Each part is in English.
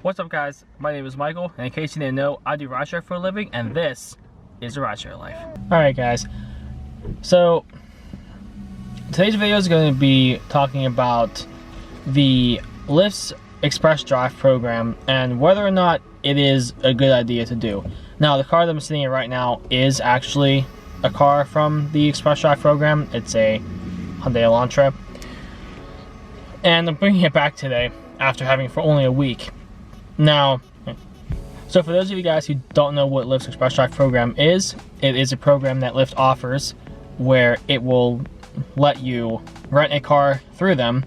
What's up, guys? My name is Michael, and in case you didn't know, I do rideshare for a living, and this is the rideshare life. Alright guys, so today's video is going to be talking about the Lyft Express Drive program and whether or not it is a good idea to do. Now, the car that I'm sitting in right now is actually a car from the Express Drive program. It's a Hyundai Elantra, and I'm bringing it back today after having it for only a week. Now, so for those of you guys who don't know what Lyft's Express Drive program is, it is a program that Lyft offers where it will let you rent a car through them,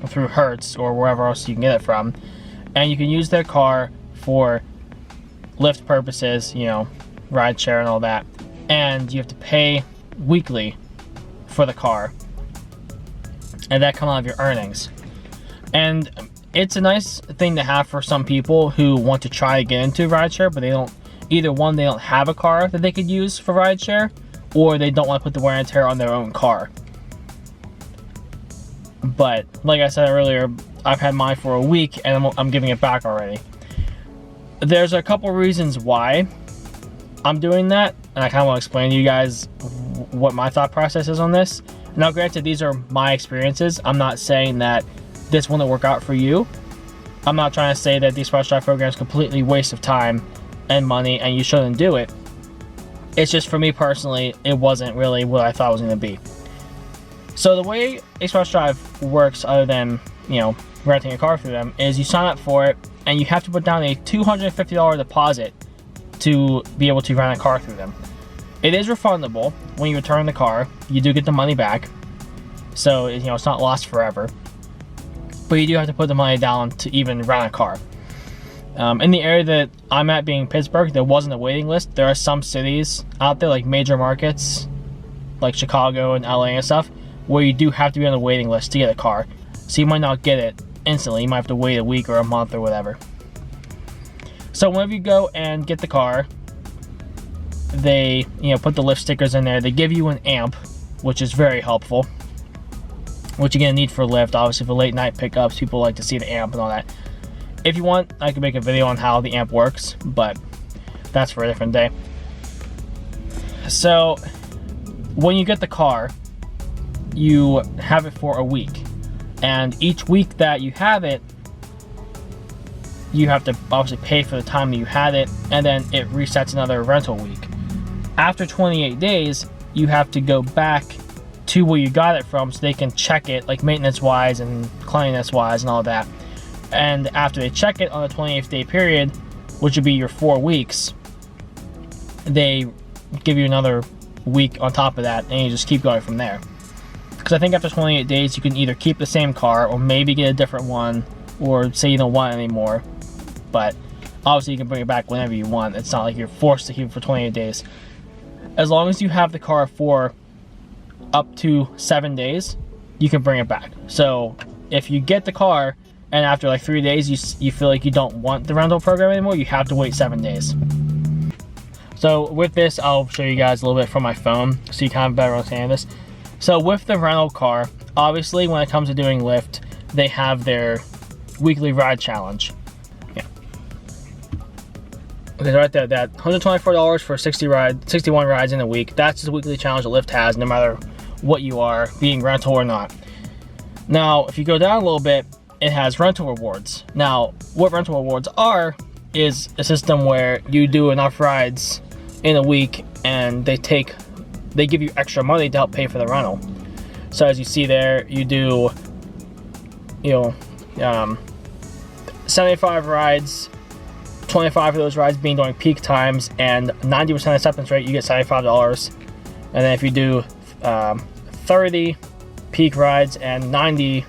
through Hertz or wherever else you can get it from, and you can use their car for Lyft purposes, you know, ride share and all that, and you have to pay weekly for the car, and that comes out of your earnings. And it's a nice thing to have for some people who want to try to get into rideshare, but they don't, either one, they don't have a car that they could use for rideshare, or they don't want to put the wear and tear on their own car. But like I said earlier, I've had mine for a week and I'm giving it back already. There's a couple reasons why I'm doing that, and I kind of want to explain to you guys what my thought process is on this. Now, granted, these are my experiences. I'm not saying that this wouldn't work out for you. I'm not trying to say that the Express Drive program is completely waste of time and money and you shouldn't do it. It's just, for me personally, it wasn't really what I thought it was going to be. So the way Express Drive works, other than, you know, renting a car through them, is you sign up for it and you have to put down a $250 deposit to be able to rent a car through them. It is refundable when you return the car. You do get the money back, so you know it's not lost forever. But you do have to put the money down to even rent a car. In the area that I'm at, being Pittsburgh, there wasn't a waiting list. There are some cities out there, like major markets, like Chicago and LA and stuff, where you do have to be on the waiting list to get a car. So you might not get it instantly. You might have to wait a week or a month or whatever. So whenever you go and get the car, they, you know, put the Lyft stickers in there. They give you an amp, which is very helpful, which you're gonna need for Lyft. Obviously, for late night pickups, people like to see the amp and all that. If you want, I can make a video on how the amp works, but that's for a different day. So when you get the car, you have it for a week, and each week that you have it, you have to obviously pay for the time that you had it, and then it resets another rental week. After 28 days, you have to go back to where you got it from so they can check it, like maintenance wise and cleanliness wise and all that. And after they check it on the 28th day period, which would be your 4 weeks, they give you another week on top of that, and you just keep going from there. Because I think after 28 days you can either keep the same car or maybe get a different one, or say you don't want it anymore. But obviously you can bring it back whenever you want. It's not like you're forced to keep it for 28 days. As long as you have the car for up to 7 days, you can bring it back. So if you get the car and after like 3 days you feel like you don't want the rental program anymore, you have to wait 7 days. So with this, I'll show you guys a little bit from my phone so you kind of better understand this. So with the rental car, obviously when it comes to doing Lyft, they have their weekly ride challenge. Yeah. Okay, right there, that $124 for 61 rides in a week. That's the weekly challenge that Lyft has, no matter what you are, being rental or not. Now, if you go down a little bit, it has rental rewards. Now, what rental rewards are is a system where you do enough rides in a week and they give you extra money to help pay for the rental. So as you see there, you do, you know, 75 rides, 25 of those rides being during peak times, and 90% acceptance rate, you get $75. And then if you do 30 peak rides and 90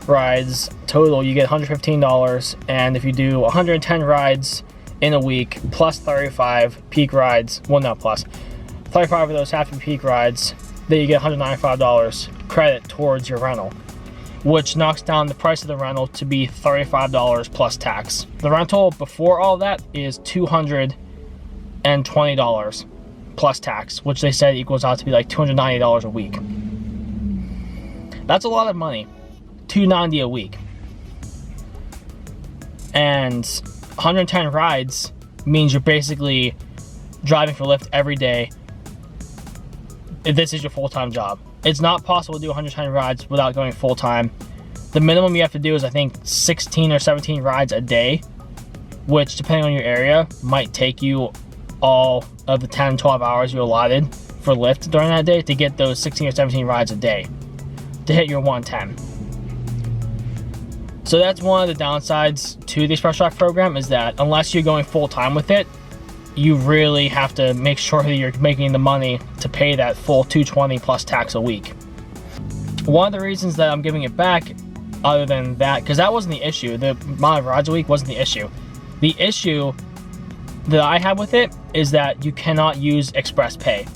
rides total, you get $115. And if you do 110 rides in a week plus 35 peak rides, well, not plus, 35 of those have to be peak rides, then you get $195 credit towards your rental, which knocks down the price of the rental to be $35 plus tax. The rental before all that is $220 plus tax, which they said equals out to be like $290 a week. That's a lot of money. $290 a week. And 110 rides means you're basically driving for Lyft every day. This is your full-time job. It's not possible to do 110 rides without going full-time. The minimum you have to do is, I think, 16 or 17 rides a day, which, depending on your area, might take you all of the 10, 12 hours you allotted for Lyft during that day to get those 16 or 17 rides a day to hit your 110. So that's one of the downsides to the Express Drive program, is that unless you're going full-time with it, you really have to make sure that you're making the money to pay that full $220 plus tax a week. One of the reasons that I'm giving it back, other than that, because that wasn't the issue, the amount of rides a week wasn't the issue. The issue that I have with it is that you cannot use Express Pay.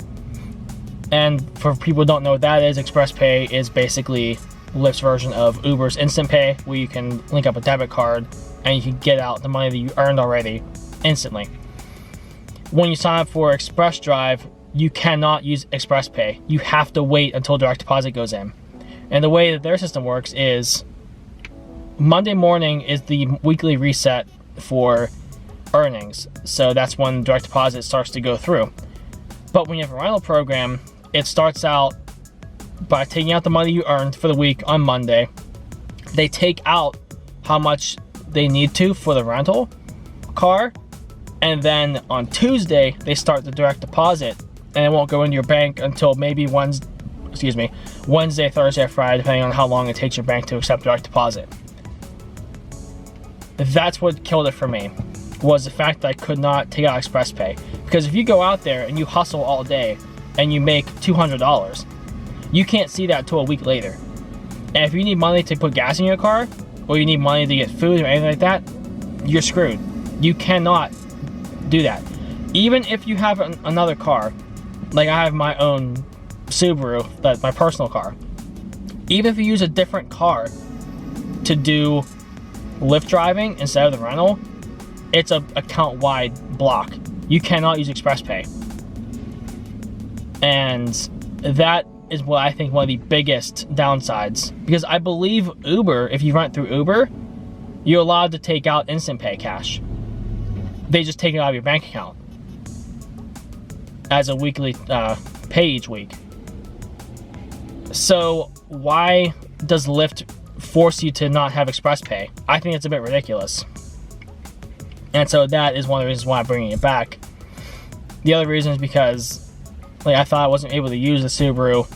And for people who don't know what that is, Express Pay is basically Lyft's version of Uber's Instant Pay, where you can link up a debit card and you can get out the money that you earned already instantly. When you sign up for Express Drive, you cannot use Express Pay. You have to wait until direct deposit goes in. And the way that their system works is Monday morning is the weekly reset for earnings. So that's when direct deposit starts to go through. But when you have a rental program, it starts out by taking out the money you earned for the week on Monday. They take out how much they need to for the rental car. And then on Tuesday, they start the direct deposit, and it won't go into your bank until maybe Wednesday, Thursday, or Friday, depending on how long it takes your bank to accept direct deposit. That's what killed it for me, was the fact that I could not take out Express Pay. Because if you go out there and you hustle all day and you make $200, you can't see that till a week later. And if you need money to put gas in your car, or you need money to get food or anything like that, you're screwed. You cannot do that. Even if you have another car, like I have my own Subaru, that's my personal car. Even if you use a different car to do Lyft driving instead of the rental, it's a account-wide block. You cannot use Express Pay. And that is what I think one of the biggest downsides. Because I believe Uber, if you rent through Uber, you're allowed to take out Instant Pay cash. They just take it out of your bank account as a weekly pay each week. So why does Lyft force you to not have Express Pay? I think it's a bit ridiculous. And so that is one of the reasons why I'm bringing it back. The other reason is because I thought I wasn't able to use the Subaru,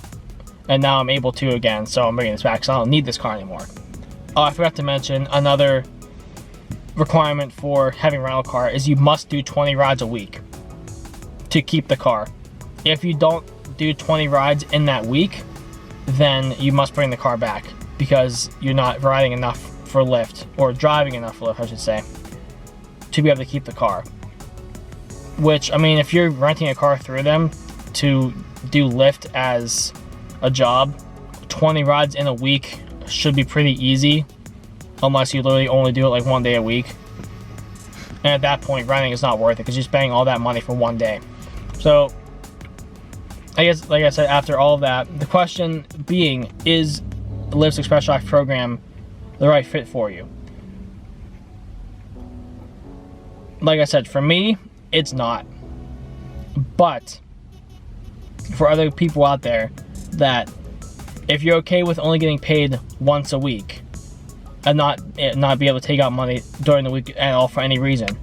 and now I'm able to again, so I'm bringing this back because I don't need this car anymore. Oh, I forgot to mention another requirement for having a rental car is you must do 20 rides a week to keep the car. If you don't do 20 rides in that week, then you must bring the car back because you're not riding enough for Lyft, or driving enough for Lyft, I should say, to be able to keep the car. Which, I mean, if you're renting a car through them to do Lyft as a job, 20 rides in a week should be pretty easy, unless you literally only do it like one day a week. And at that point, renting is not worth it because you're spending all that money for one day. So, I guess, like I said, after all of that, the question being, is Lyft's Express Drive program the right fit for you? Like I said, for me, it's not. But for other people out there, that if you're okay with only getting paid once a week and not be able to take out money during the week at all for any reason,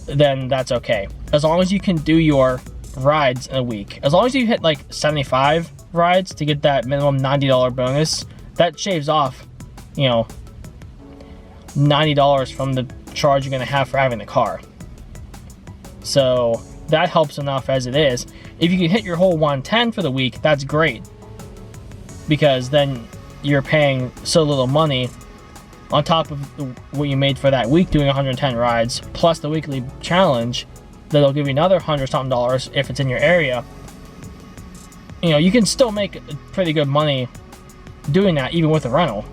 then that's okay. As long as you can do your rides in a week, as long as you hit like 75 rides to get that minimum $90 bonus, that shaves off, $90 from the charge you're going to have for having the car. So that helps enough as it is. If you can hit your whole 110 for the week, that's great, because then you're paying so little money on top of what you made for that week doing 110 rides, plus the weekly challenge that'll give you another $100-something if it's in your area. You can still make pretty good money doing that even with a rental.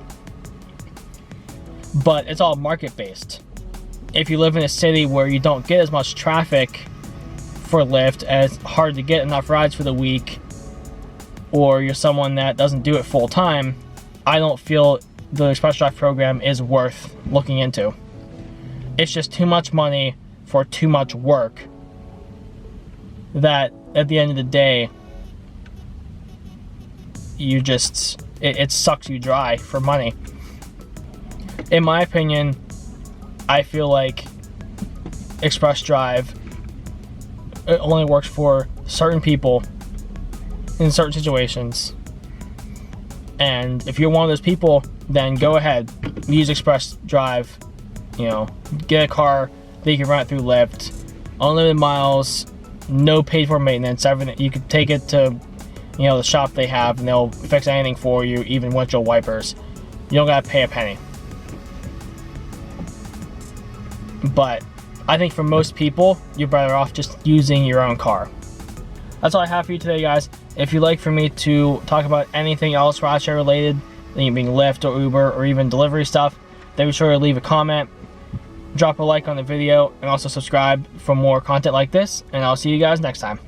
But it's all market-based. If you live in a city where you don't get as much traffic for Lyft, and it's hard to get enough rides for the week, or you're someone that doesn't do it full time, I don't feel the Express Drive program is worth looking into. It's just too much money for too much work that at the end of the day, you just, it sucks you dry for money. In my opinion, I feel like Express Drive, it only works for certain people in certain situations. And if you're one of those people, then go ahead, use Express Drive. You know, get a car that you can run it through Lyft, unlimited miles, no paid for maintenance, everything. You could take it to, you know, the shop they have and they'll fix anything for you, even windshield wipers. You don't gotta pay a penny. But I think for most people, you're better off just using your own car. That's all I have for you today, guys. If you'd like for me to talk about anything else rideshare related, being Lyft or Uber or even delivery stuff, then be sure to leave a comment, drop a like on the video, and also subscribe for more content like this, and I'll see you guys next time.